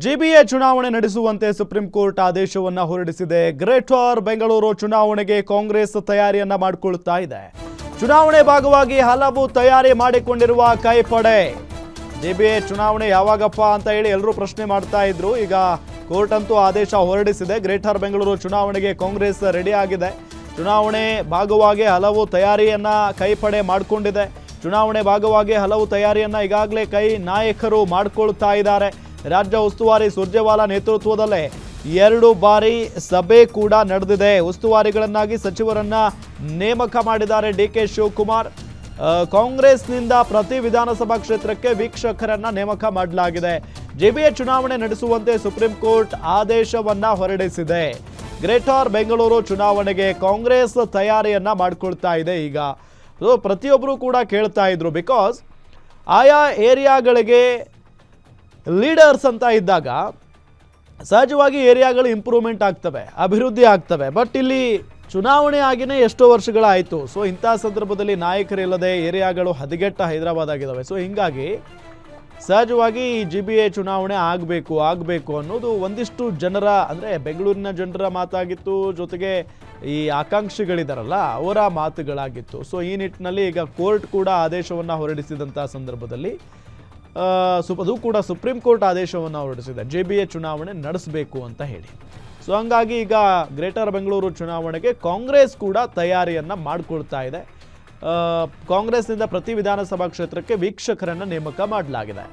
GBA ಚುನಾವಣೆ ನಡೆಸುವಂತೆ supreme court ಆದೇಶವನ್ನ ಹೊರಡಿಸಿದೆ. ಗ್ರೇಟರ್ ಬೆಂಗಳೂರು ಚುನಾವಣೆಗೆ ಕಾಂಗ್ರೆಸ್ ತಯಾರಿಯನ್ನ ಮಾಡಿಕೊಳ್ಳುತ್ತಾ ಇದೆ. ಚುನಾವಣೆ ಭಾಗವಾಗಿ ಹಲವು ತಯಾರಿ ಮಾಡಿಕೊಂಡಿರುವ ಕೈಪಡೆ. ಜಿಬಿಎ ಚುನಾವಣೆ ಯಾವಾಗಪ್ಪ ಅಂತ ಹೇಳಿ ಎಲ್ಲರೂ ಪ್ರಶ್ನೆ ಮಾಡ್ತಾ ಇದ್ರು. ಈಗ ಕೋರ್ಟ್ ಅಂತೂ ಆದೇಶ ಹೊರಡಿಸಿದೆ. ಗ್ರೇಟರ್ ಬೆಂಗಳೂರು ಚುನಾವಣೆಗೆ ಕಾಂಗ್ರೆಸ್ ರೆಡಿ ಆಗಿದೆ. ಚುನಾವಣೆ ಭಾಗವಾಗಿ ಹಲವು ತಯಾರಿಯನ್ನ ಕೈಪಡೆ ಮಾಡಿಕೊಂಡಿದೆ. ಚುನಾವಣೆ ಭಾಗವಾಗಿ ಹಲವು ತಯಾರಿಯನ್ನ ಈಗಾಗಲೇ ಕೈ ನಾಯಕರು ಮಾಡಿಕೊಳ್ತಾ ಇದ್ದಾರೆ. ರಾಜ್ಯ ಉಸ್ತುವಾರಿ ಸುರ್ಜೇವಾಲಾ ನೇತೃತ್ವದಲ್ಲೇ 2 ಬಾರಿ ಸಭೆ ಕೂಡ ನಡೆದಿದೆ. ಉಸ್ತುವಾರಿಗಳನ್ನಾಗಿ ಸಚಿವರನ್ನ ನೇಮಕ ಮಾಡಿದ್ದಾರೆ ಡಿಕೆ ಶಿವಕುಮಾರ್. ಕಾಂಗ್ರೆಸ್ನಿಂದ ಪ್ರತಿ ವಿಧಾನಸಭಾ ಕ್ಷೇತ್ರಕ್ಕೆ ವೀಕ್ಷಕರನ್ನ ನೇಮಕ ಮಾಡಲಾಗಿದೆ. ಜಿಬಿಎ ಚುನಾವಣೆ ನಡೆಸುವಂತೆ ಸುಪ್ರೀಂ ಕೋರ್ಟ್ ಆದೇಶವನ್ನ ಹೊರಡಿಸಿದೆ. ಗ್ರೇಟರ್ ಬೆಂಗಳೂರು ಚುನಾವಣೆಗೆ ಕಾಂಗ್ರೆಸ್ ತಯಾರಿಯನ್ನ ಮಾಡಿಕೊಳ್ತಾ ಇದೆ. ಈಗ ಪ್ರತಿಯೊಬ್ಬರು ಕೂಡ ಕೇಳ್ತಾ ಇದ್ರು, ಬಿಕಾಸ್ ಆಯಾ ಏರಿಯಾಗಳಿಗೆ ಲೀಡರ್ಸ್ ಅಂತ ಇದ್ದಾಗ ಸಹಜವಾಗಿ ಏರಿಯಾಗಳು ಇಂಪ್ರೂವ್ಮೆಂಟ್ ಆಗ್ತವೆ, ಅಭಿವೃದ್ಧಿ ಆಗ್ತವೆ. ಬಟ್ ಇಲ್ಲಿ ಚುನಾವಣೆ ಆಗಿನೇ ಎಷ್ಟೋ ವರ್ಷಗಳಾಯಿತು. ಸೊ ಇಂಥ ಸಂದರ್ಭದಲ್ಲಿ ನಾಯಕರಿಲ್ಲದೆ ಏರಿಯಾಗಳು ಹದಗೆಟ್ಟ ಹೈದರಾಬಾದ್ ಆಗಿದ್ದಾವೆ. ಸೊ ಹಿಂಗಾಗಿ ಸಹಜವಾಗಿ ಈ ಜಿಬಿಎ ಚುನಾವಣೆ ಆಗಬೇಕು ಅನ್ನೋದು ಒಂದಿಷ್ಟು ಜನರ, ಅಂದರೆ ಬೆಂಗಳೂರಿನ ಜನರ ಮಾತಾಗಿತ್ತು. ಜೊತೆಗೆ ಈ ಆಕಾಂಕ್ಷಿಗಳಿದಾರಲ್ಲ ಅವರ ಮಾತುಗಳಾಗಿತ್ತು. ಸೊ ಈ ನಿಟ್ಟಿನಲ್ಲಿ ಈಗ ಕೋರ್ಟ್ ಕೂಡ ಆದೇಶವನ್ನು ಹೊರಡಿಸಿದಂಥ ಸಂದರ್ಭದಲ್ಲಿ ಅದು ಕೂಡ ಸುಪ್ರೀಂ ಕೋರ್ಟ್ ಆದೇಶವನ್ನು ಹೊರಡಿಸಿದೆ, ಜಿಬಿಎ ಚುನಾವಣೆ ನಡೆಸಬೇಕು ಅಂತ ಹೇಳಿ. ಸೊ ಹಂಗಾಗಿ ಈಗ ಗ್ರೇಟರ್ ಬೆಂಗಳೂರು ಚುನಾವಣೆಗೆ ಕಾಂಗ್ರೆಸ್ ಕೂಡ ತಯಾರಿಯನ್ನು ಮಾಡಿಕೊಳ್ತಾ ಇದೆ. ಕಾಂಗ್ರೆಸ್ನಿಂದ ಪ್ರತಿ ವಿಧಾನಸಭಾ ಕ್ಷೇತ್ರಕ್ಕೆ ವೀಕ್ಷಕರನ್ನು ನೇಮಕ ಮಾಡಲಾಗಿದೆ.